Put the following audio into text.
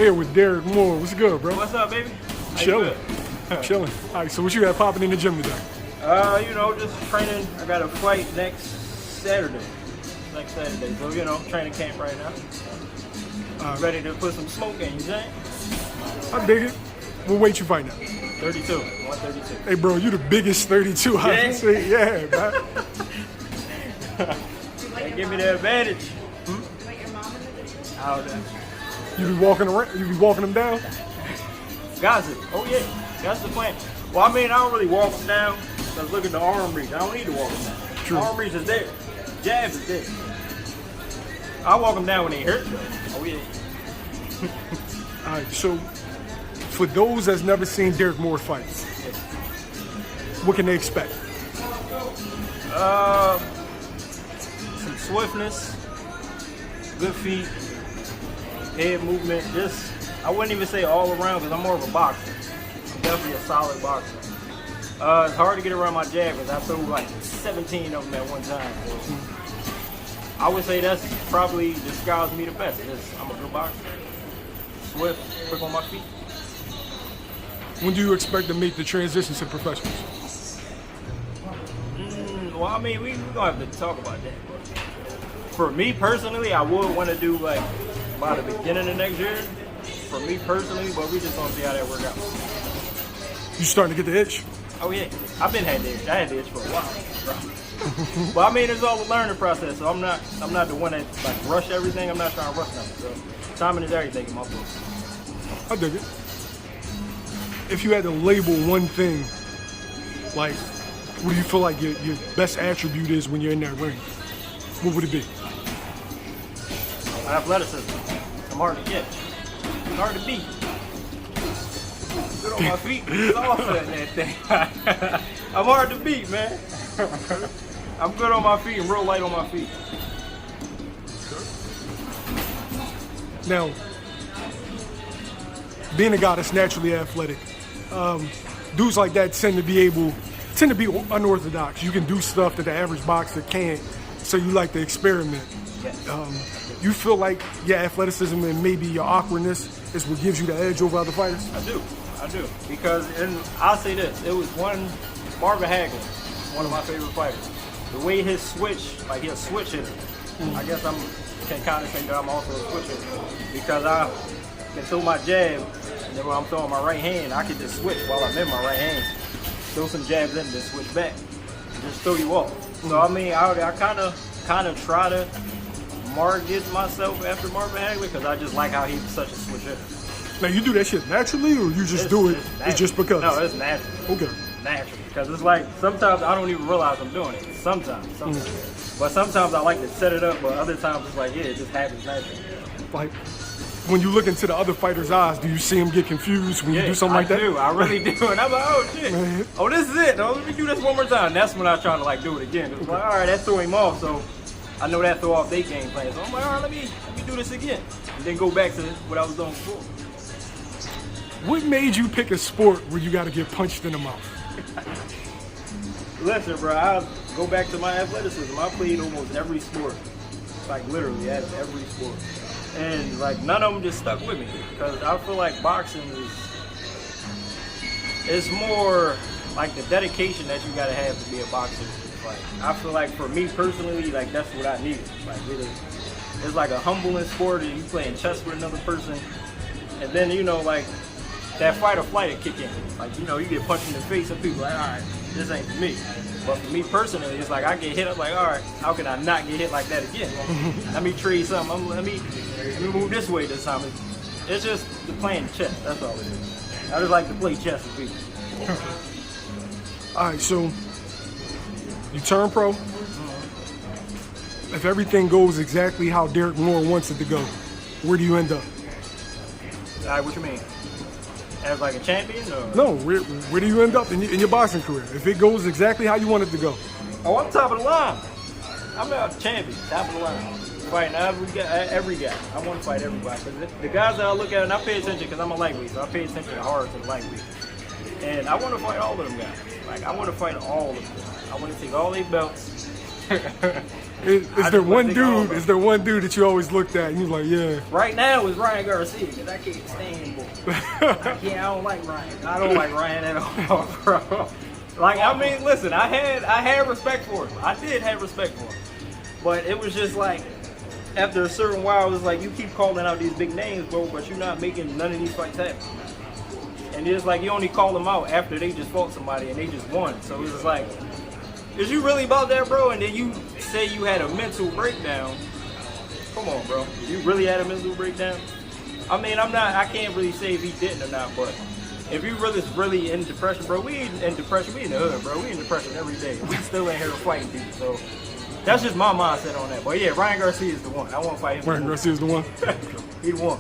Here with Derek Moore. What's good, bro? What's up, baby? Chilling. Chilling. All right, so what you got popping in the gym today? Just training. I got a fight next Saturday. So, training camp right now. Ready to put some smoke in, you think? I dig it. What weight you fighting at? 32, 132. Hey, bro, you the biggest 32 I can see. Yeah, man. They give me the advantage. Out there. You be walking around? You be walking them down? Got it. Oh, yeah. That's the plan. Well, I don't really walk them down. Because look at the arm reach. I don't need to walk them down. True. Arm reach is there. Jab is there. I walk them down when they hurt. Oh, yeah. All right, so for those that's never seen Derek Moore fight, what can they expect? Some swiftness, good feet, head movement. I wouldn't even say all around because I'm more of a boxer. I'm definitely a solid boxer. It's hard to get around my jab because I threw like 17 of them at one time. So I would say that's probably describes me the best. I'm a good boxer. Swift, quick on my feet. When do you expect to make the transition to professionals? Well, we're going to have to talk about that. But for me personally, I would want to do like by the beginning of next year. For me personally, but we just going to see how that works out. You starting to get the itch? Oh, yeah. I've been had the itch. I had the itch for a while. But it's all a learning process, so I'm not the one that like rush everything. I'm not trying to rush nothing. So timing is everything in my book. I dig it. If you had to label one thing, like, what do you feel like your best attribute is when you're in that ring? What would it be? My athleticism. I'm hard to catch. It's hard to beat. Good on my feet. It's all in that thing. I'm hard to beat, man. I'm good on my feet and real light on my feet. Now, being a guy that's naturally athletic, dudes like that tend to be unorthodox. You can do stuff that the average boxer can't, so you like to experiment. Yes. You feel like your athleticism and maybe your awkwardness is what gives you the edge over other fighters? I do. Because, and I'll say this, it was Marvin Hagler, one of my favorite fighters. The way his switch, like he'll switch hitter. I guess can kind of say that I'm also a switch hitter. Because I can throw my jab, and then when I'm throwing my right hand, I can just switch while I'm in my right hand. Throw some jabs in, then switch back. And just throw you off. So I kind of try to market myself after Marvin Hagler because I just like how he's such a switch hitter. Now, you do that shit naturally, or you just do it it's just because? No, it's natural. Okay. Natural. Because it's like, sometimes I don't even realize I'm doing it. Sometimes. But sometimes I like to set it up, but other times it's like, it just happens naturally. Like, when you look into the other fighter's eyes, do you see him get confused when you do something like that? I really do. And I'm like, oh, shit. Man. Oh, this is it. Oh, let me do this one more time. And that's when I try to, like, do it again. It's like, all right, that threw him off, so I know that threw off their game plan. So I'm like, all right, let me do this again. And then go back to what I was doing before. What made you pick a sport where you got to get punched in the mouth? Listen, bro, I'll go back to my athleticism. I played almost every sport. Like, literally, every sport. And, like, none of them just stuck with me. Because I feel like boxing is more like the dedication that you got to have to be a boxer. Like, I feel like for me personally, like, that's what I needed. Like, it's like a humbling sport, and you playing chess with another person. And then, like, that fight or flight will kick in. Like, you get punched in the face and people like, all right, this ain't for me. But for me personally, it's like I get hit up like, all right, how can I not get hit like that again? Let me trade something. Let me move this way this time. It's just the playing chess. That's all it is. I just like to play chess with people. All right, so you turn pro. If everything goes exactly how Derek Moore wants it to go, where do you end up? All right, what you mean? As like a champion? Or? No, where do you end up in your boxing career? If it goes exactly how you want it to go. Oh, I'm top of the line. I'm a champion, top of the line. Fighting every guy. I want to fight everybody. The guys that I look at, and I pay attention because I'm a lightweight, so I pay attention hard to the lightweight. And I want to fight all of them guys. Like, I want to fight all of them. I want to take all their belts. Is I there just one let it go, dude? bro. Is there one dude that you always looked at and you're like, yeah? Right now is Ryan Garcia because I can't stand him. I don't like Ryan. I don't like Ryan at all, bro. Like, I mean, listen, I had respect for him. I did have respect for him. But it was just like, after a certain while, it was like, you keep calling out these big names, bro, but you're not making none of these fights happen. And it's like, you only call them out after they just fought somebody and they just won. So it's like, is you really about that, bro? And then you say you had a mental breakdown. Come on, bro. You really had a mental breakdown? I mean, I can't really say if he didn't or not, but if you really in depression, bro, we ain't in depression, we in the hood, bro. We in depression every day. We still in here fighting people, so that's just my mindset on that. But yeah, Ryan Garcia is the one. I want to fight him. Ryan Garcia is the one. He the one.